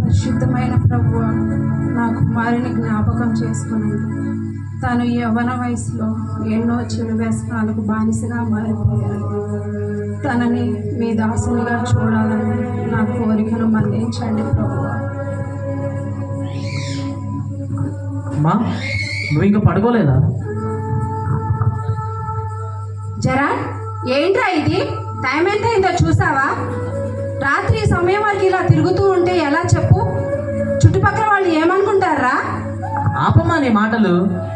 పరిశుద్ధమైన ప్రభువ, నా కుమారుని జ్ఞాపకం చేసుకునండి. తను యవ్వన వయసులో ఎన్నో చెడు వ్యసనాలకు బానిసగా మారిపోయాడు. తనని మీ దాసునిగా చూడాలని నా కోరికను మన్నించండి ప్రభువ. అమ్మా, నువ్వు ఇంకా పడుకోలేదా? జరా, ఏంట్రా ఇది? టైం ఎంత అయిందో చూసావా? రాత్రి సమయం వరకు ఇలా తిరుగుతూ ఉంటే ఎలా చెప్పు? చుట్టుపక్కల వాళ్ళు ఏమనుకుంటారా? ఆపమ్మా నీ మాటలు.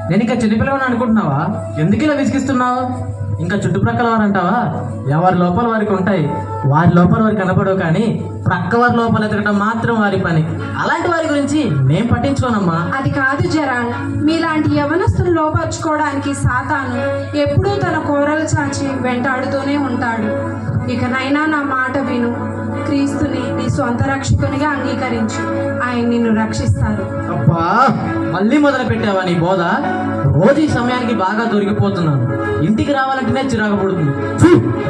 నేను ఇంకా చిన్నపిల్లవని అనుకుంటున్నావా? ఎందుకు ఇలా విసిగిస్తున్నావు? ఇంకా చుట్టుప్రక్కల వారు అంటావా? ఎవరి లోపల వారికి ఉంటాయి, వారి లోపల వారికి కనపడవు. కానీ ప్రక్క వారి లోపల ఎతకడం మాత్రం వారి పని. అలాంటి వారి గురించి నేను పట్టించుకోనమ్మా. అది కాదు జరాన్, మీలాంటి యవనస్తులు లోపరుచుకోవడానికి సాతాను ఎప్పుడూ తన కూరలు చాచి వెంటాడుతూనే ఉంటాడు. ఇకనైనా నా మాట విను. క్రీస్తుని నీ సొంత రక్షకునిగా అంగీకరించు. ఆయన నిన్ను రక్షిస్తారు. అబ్బా, మళ్ళీ మొదలు పెట్టావా నీ బోధ? రోజు ఈ సమయానికి బాగా దొరికిపోతున్నాను. ఇంటికి రావాలంటేనే చిరాకు పడుతుంది.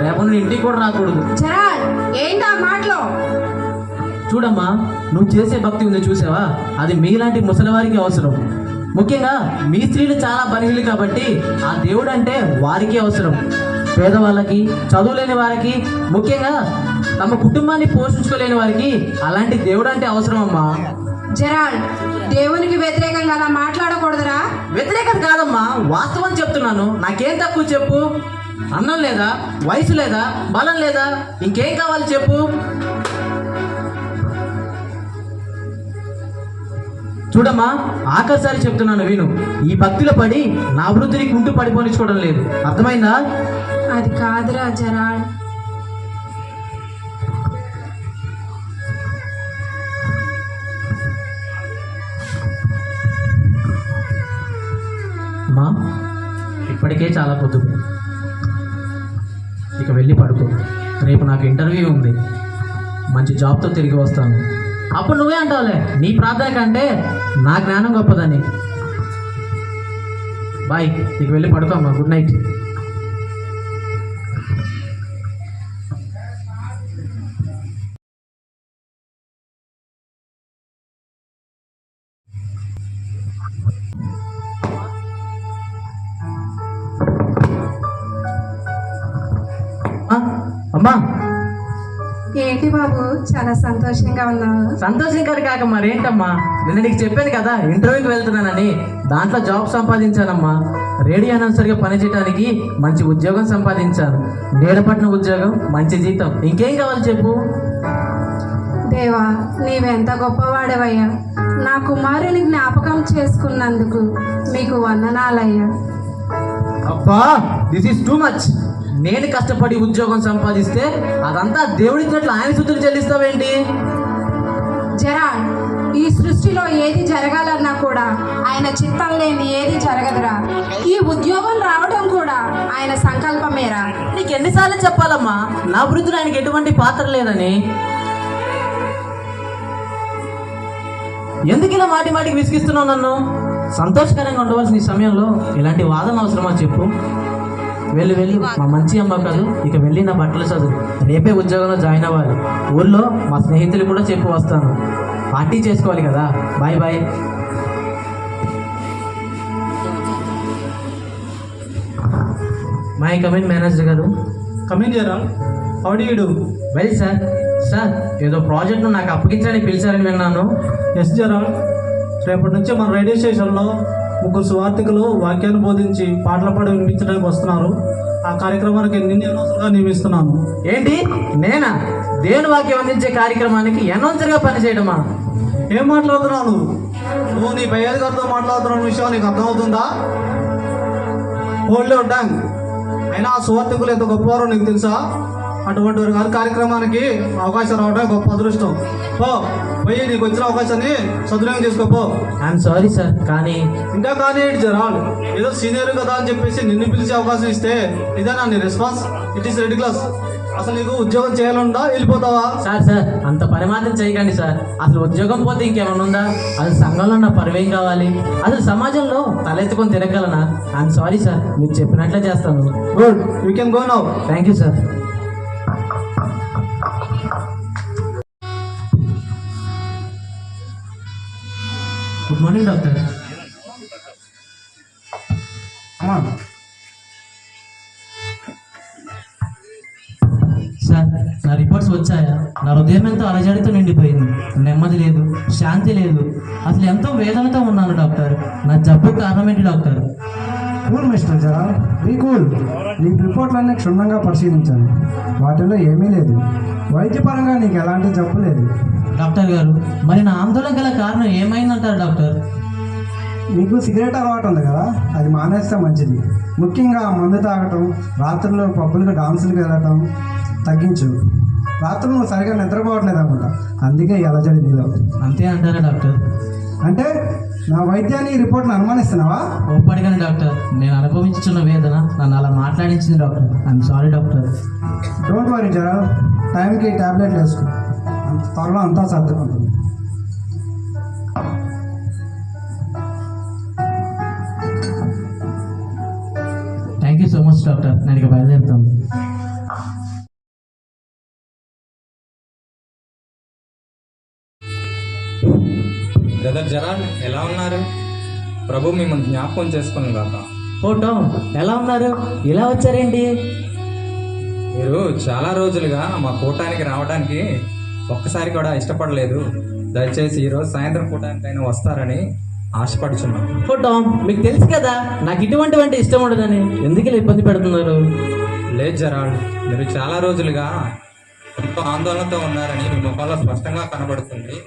రేపు నువ్వు ఇంటికి కూడా రాకూడదు. జరాన్, ఏంటా మాటలో? చూడమ్మా, నువ్వు చేసే భక్తి ఉంది చూసావా? అది మీలాంటి ముసలివారికి అవసరం. ముఖ్యంగా మీ స్త్రీలు చాలా బలహీనలు కాబట్టి ఆ దేవుడు అంటే వారికి అవసరం. పేదవాళ్ళకి, చదువులేని వారికి, ముఖ్యంగా తమ కుటుంబాన్ని పోషించుకోలేని వారికి అలాంటి దేవుడు అంటే అవసరం అమ్మా. జరాన్, దేవునికి వ్యతిరేకంగా అలా మాట్లాడకూడదురా. వ్యతిరేకత కాదమ్మా, వాస్తవం చెప్తున్నాను. నాకేం తక్కువ చెప్పు? అన్నం లేదా, వయసు లేదా, బలం లేదా, ఇంకేం కావాలి చెప్పు? చూడమ్మా, ఆఖరిసారి చెప్తున్నాను విను. ఈ భక్తిలో పడి నా వృద్ధిని కుంటూ పడిపోనిచ్చుకోవడం లేదు. అర్థమైందా? అది కాదురా జరాన్. అమ్మా, ఇప్పటికే చాలా పొద్దుంది. ఇక వెళ్ళి పడుకో. రేపు నాకు ఇంటర్వ్యూ ఉంది. మంచి జాబ్తో తిరిగి వస్తాను. అప్పుడు నువ్వే అంటావులే, నీ ప్రార్థన కంటే నా జ్ఞానం గొప్పదని. బాయ్, ఇక వెళ్ళి పడుకో అమ్మా. Good night. అమ్మా, ఏంటి బాబు, చాలా సంతోషంగా ఉన్నావు? సంతోషం కాదు కాక మరేంటమ్మా, నిన్న నీకు చెప్పాను కదా ఇంటర్వ్యూకి వెళ్తున్నానని. దాంట్లో జాబ్ సంపాదించానమ్మా. రేడియో అనౌన్సర్గా పనిచేయడానికి మంచి ఉద్యోగం సంపాదించాను. నీడపట్నం ఉద్యోగం, మంచి జీతం. ఇంకేం కావాలి చెప్పు? దేవా, నీవెంత గొప్పవాడవయ్యా. నా కుమారుని జ్ఞాపకం చేసుకున్నందుకు మీకు వందనాలయ్యా. అబ్బా, దిస్ ఈస్ టూ మచ్. నేను కష్టపడి ఉద్యోగం సంపాదిస్తే అదంతా దేవుడిచ్చినట్లు ఆయన స్తుతులు చెల్లిస్తావేంటి? జరాన్, ఈ సృష్టిలో ఏది జరగాలన్నా కూడా ఆయన చిత్తం లేని ఏది జరగదురా. ఈ ఉద్యోగం రావడం కూడా ఆయన సంకల్పమేరా. నీకు ఎన్నిసార్లు చెప్పాలమ్మా నా వృద్ధిలో ఆయనకి ఎటువంటి పాత్ర లేదని? ఎందుకు ఇలా మాటి మాటికి విసిగిస్తున్నావు నన్ను? సంతోషకరంగా ఉండవలసిన ఈ సమయంలో ఇలాంటి వాదన అవసరమా చెప్పు? వెళ్ళి వెళ్ళి మా మంచి అమ్మ కాదు, ఇక వెళ్ళి నా బట్టలు చదువు. రేపే ఉద్యోగంలో జాయిన్ అవ్వాలి. ఊళ్ళో మా స్నేహితులు కూడా చెప్పి వస్తాను. పార్టీ చేసుకోవాలి కదా. Bye bye. May I come in manager గారు. కమింగ్ జరాన్, how do you do? Well sir. Sir, ఏదో ప్రాజెక్ట్ను నాకు అప్పగించడానికి పిలిచారని విన్నాను. ఎస్ జరాన్, రేపటి నుంచి మన రేడియో స్టేషన్లో 3 సువార్థికులు వాక్యాన్ని బోధించి పాటలు పాడి వినిపించడానికి వస్తున్నారు. ఆ కార్యక్రమానికి నిన్ను అనౌన్సర్గా నియమిస్తున్నాను. ఏంటి, నేనా? దేవుని వాక్యం అందించే కార్యక్రమానికి అనౌన్సర్గా పనిచేయడమా? ఏం మాట్లాడుతున్నావు నువ్వు? నీ పై అధికారితో మాట్లాడుతున్న విషయం నీకు అర్థమవుతుందా? Hold your tongue. అయినా ఆ సువార్థికులు ఎంత గొప్పవారో నీకు తెలుసా? అటువంటి వారి కార్యక్రమానికి అవకాశం రావడం గొప్ప అదృష్టం. పోయి నీకు వచ్చిన అవకాశాన్ని సద్వినియోగం చేసుకోపో. ఐఎమ్ సారీ సార్, కానీ ఇంకా కానీ ఏంటి జరాల్, ఏదో సీనియర్ కదా అని చెప్పేసి నిన్ను పిలిచే అవకాశం ఇస్తే ఇదేనా నీ రెస్పాన్స్? It is ridiculous. అసలు నీకు ఉద్యోగం చేయాలంటా వెళ్ళిపోతావా? సార్ సార్, అంత పని మాత్రం చేయకండి సార్. అసలు ఉద్యోగం పోతే ఇంకేమైనా ఉందా? అసలు సంఘంలో నా పరువేం కావాలి? అసలు సమాజంలో తలెత్తుకొని తిరగలనా? ఐఎమ్ సారీ సార్, మీరు చెప్పినట్లే చేస్తాను. Good, you can go now. Thank you sir. Good morning doctor. Sir, నా రిపోర్ట్స్ వచ్చాయా? నా హృదయం ఎంతో అలజడితో నిండిపోయింది. నెమ్మది లేదు, శాంతి లేదు, అసలు ఎంతో వేదనతో ఉన్నాను డాక్టర్. నా జబ్బు కారణం ఏంటి డాక్టర్? కూల్ మిస్టర్ జరా, బీ కూల్. నీ రిపోర్ట్లన్నీ క్షుణ్ణంగా పరిశీలించాను. వాటిలో ఏమీ లేదు. వైద్యపరంగా నీకు ఎలాంటి జబ్బు లేదు. డాక్టర్ గారు, మరి నా ఆందోళన గల కారణం ఏమైందంటారు డాక్టర్? నీకు సిగరెట్ అలవాటు ఉంది కదా, అది మానేస్తే మంచిది. ముఖ్యంగా మందు తాగటం, రాత్రులు పబ్బులకు డాన్సులకు వెళ్ళటం తగ్గించు. రాత్రులు నువ్వు సరిగా నిద్రపోవట్లేదు అనమాట, అందుకే ఈ అలజడి నీలో. అంతే అంటారా డాక్టర్? అంటే నా వైద్యాన్ని ఈ రిపోర్ట్ను అనుమానిస్తున్నావా? ఒప్పడిగాను డాక్టర్. నేను అనుభవించుతున్న వేదన నన్ను అలా మాట్లాడించింది doctor. I'm sorry doctor. Don't worry Zara, టైంకి ట్యాబ్లెట్లు వేసుకో, త్వరలో అంతా సర్దుకుంటుంది. Thank you so much doctor. నేను ఇక బయలుదేరుతాను. బ్రదర్ జరాల్, ఎలా ఉన్నారు? ప్రభు మిమ్మల్ని జ్ఞాపకం చేసుకున్నాను కాక. ఫోటో ఎలా ఉన్నారు? ఇలా వచ్చారేంటి? మీరు చాలా రోజులుగా మా కూటానికి రావడానికి ఒక్కసారి కూడా ఇష్టపడలేదు. దయచేసి ఈరోజు సాయంత్రం కూటానికైనా వస్తారని ఆశపడుచున్నాను. ఫోటో మీకు తెలుసు కదా నాకు ఇటువంటి ఇష్టం ఉండదని. ఎందుకు ఇలా ఇబ్బంది పెడుతున్నారు? లేదు జరాల్, మీరు చాలా రోజులుగా ఎంతో ఆందోళనతో ఉన్నారని మీ ముఖంలో స్పష్టంగా కనబడుతుంది.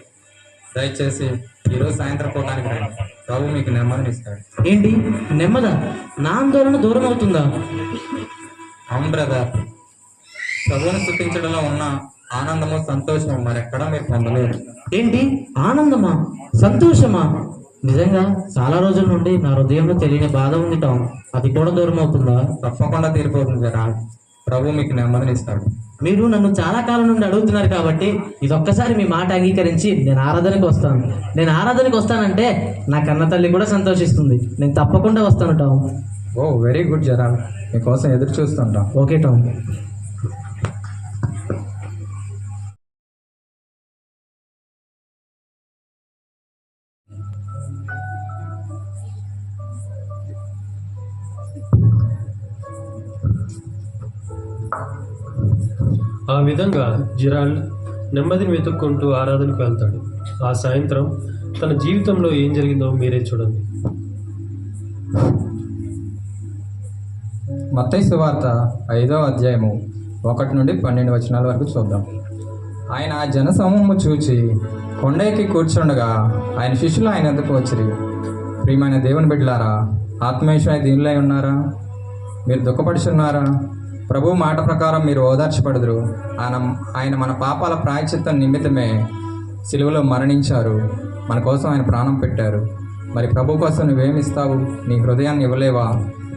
దయచేసి ఈరోజు సాయంత్రం కూటానికి రండి. ప్రభు మీకు నెమ్మదిని ఇస్తాడు. ఏంటి నెమ్మదా? నా ఆందోళన దూరం అవుతుందా? అవును బ్రదర్, ప్రభువుని స్థుతించడంలో ఉన్న ఆనందము సంతోషము మరెక్కడా మీరు పొందలేరు. ఏంటి ఆనందమా, సంతోషమా? నిజంగా చాలా రోజుల నుండి నా హృదయంలో తెలియని బాధ ఉంది టామ్. అది కూడా దూరం అవుతుందా? తప్పకుండా తీరిపోతుంది జరా. ప్రభు మీకు నెమ్మదిని ఇస్తాడు. మీరు నన్ను చాలా కాలం నుండి అడుగుతున్నారు కాబట్టి ఇదొక్కసారి మీ మాట అంగీకరించి నేను ఆరాధనకు వస్తాను. నేను ఆరాధనకు వస్తానంటే నా కన్న తల్లి కూడా సంతోషిస్తుంది. నేను తప్పకుండా వస్తాను టామ్. ఓ వెరీ గుడ్ జరా, మీకోసం ఎదురు చూస్తుంటాం. Okay Tom. ఆ విధంగా జిరాల్డ్ నెమ్మదిని వెతుక్కుంటూ ఆరాధనకు వెళ్తాడు. ఆ సాయంత్రం తన జీవితంలో ఏం జరిగిందో మీరే చూడండి. మత్తయి సువార్త 5వ అధ్యాయము 1 నుండి 12 వచనాల వరకు చూద్దాం. ఆయన ఆ జనసమూహము చూచి కొండ ఎక్కి కూర్చుండగా ఆయన శిష్యులు ఆయన ఎద్దకు వచ్చిరి. ప్రియమైన దేవుని బిడ్డలారా, ఆత్మవిషయమై దీనిలో ఉన్నారా? మీరు దుఃఖపడుచున్నారా? ప్రభు మాట ప్రకారం మీరు ఓదార్చబడుదురు. ఆయన మన పాపాల ప్రాయశ్చిత్తం నిమిత్తమే సిలువలో మరణించారు. మన కోసం ఆయన ప్రాణం పెట్టారు. మరి ప్రభు కోసం నువ్వేమిస్తావు? నీ హృదయాన్ని ఇవ్వలేవా?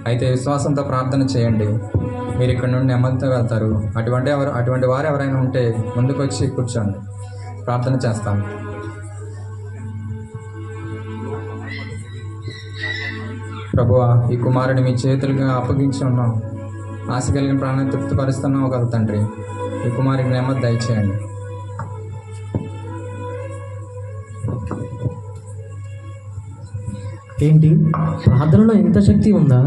అయితే విశ్వాసంతో ప్రార్థన చేయండి, మీరు ఇక్కడ నుండి నెమ్మదితో వెళ్తారు. అటువంటి వారు ఎవరైనా ఉంటే ముందుకు వచ్చి కూర్చోండి, ప్రార్థన చేస్తాం. ప్రభువా, ఈ కుమారుని మీ చేతులుగా అప్పగించి ఉన్నాం. ఆశ కలిగిన ప్రాణాన్ని తృప్తిపరుస్తున్నావు కదా తండ్రి. ఈ కుమారుడికి నెమ్మది దయచేయండి. ఏంటి ప్రార్థనలో ఇంత శక్తి ఉందా?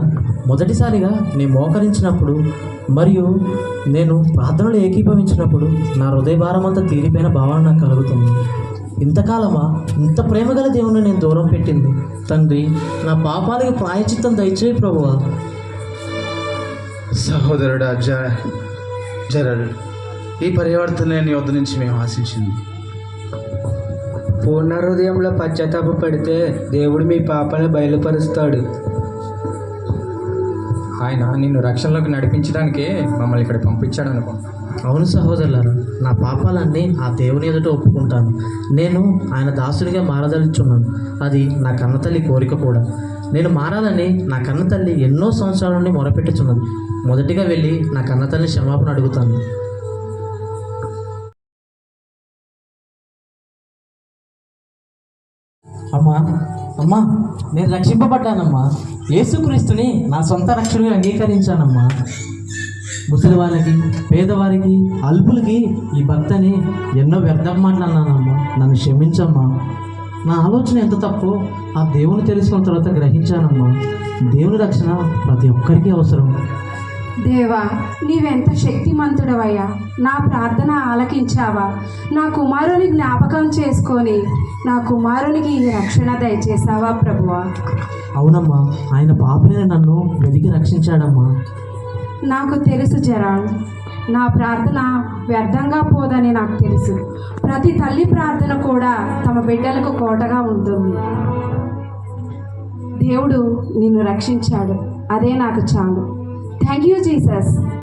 మొదటిసారిగా నేను మోకరించినప్పుడు మరియు నేను ప్రార్థనలో ఏకీభవించినప్పుడు నా హృదయ భారం అంతా తీరిపోయిన భావన నాకు కలుగుతుంది. ఇంతకాలమా ఇంత ప్రేమగల దేవుని నేను దూరం పెట్టింది? తండ్రి, నా పాపాలకి ప్రాయశ్చిత్తం దయచేయి ప్రభువా. సహోదరుడా జరల్, ఈ పరివర్తన నీ వద్ద నుంచి మేము ఆశించింది. పూర్ణ హృదయంలో పశ్చాత్తాప పడితే దేవుడు మీ పాపాలను బయలుపరుస్తాడు. ఆయన నిన్ను రక్షణలోకి నడిపించడానికే మమ్మల్ని ఇక్కడ పంపించాడు అనుకుంటా. అవును సహోదరులారా, నా పాపాలన్నీ ఆ దేవుని ఎదుట ఒప్పుకుంటాను. నేను ఆయన దాసుడిగా మారదలుచున్నాను. అది నా కన్నతల్లి కోరిక కూడా. నేను మారాలని నా కన్నతల్లి ఎన్నో సంవత్సరాల నుండి మొరపెట్టుచున్నది. మొదటిగా వెళ్ళి నా కన్నతల్లి క్షమాపణ అడుగుతాను. అమ్మా, నేను రక్షింపబడ్డానమ్మా. యేసుక్రీస్తుని నా సొంత రక్షణగా అంగీకరించానమ్మా. ముసలి వాళ్ళకి, పేదవారికి, అల్పులకి ఈ భక్తని ఎన్నో వ్యర్థం మాటలు అన్నానమ్మా. నన్ను క్షమించమ్మా. నా ఆలోచన ఎంత తప్పు ఆ దేవుని తెలుసుకున్న తర్వాత గ్రహించానమ్మా. దేవుని రక్షణ ప్రతి ఒక్కరికి అవసరం. దేవా, నీవెంత శక్తిమంతుడవయ్యా. నా ప్రార్థన ఆలకించావా. నా కుమారుని జ్ఞాపకం చేసుకొని నా కుమారునికి ఈ రక్షణ దయచేసావా ప్రభువా. అవునమ్మా, ఆయన పాపనే నన్ను వెతికి రక్షించాడమ్మా. నాకు తెలుసు జెరాల్డ్, నా ప్రార్థన వ్యర్థంగా పోదని నాకు తెలుసు. ప్రతి తల్లి ప్రార్థన కూడా తమ బిడ్డలకు కోటగా ఉంటుంది. దేవుడు నిన్ను రక్షించాడు, అదే నాకు చాలు. Thank you Jesus.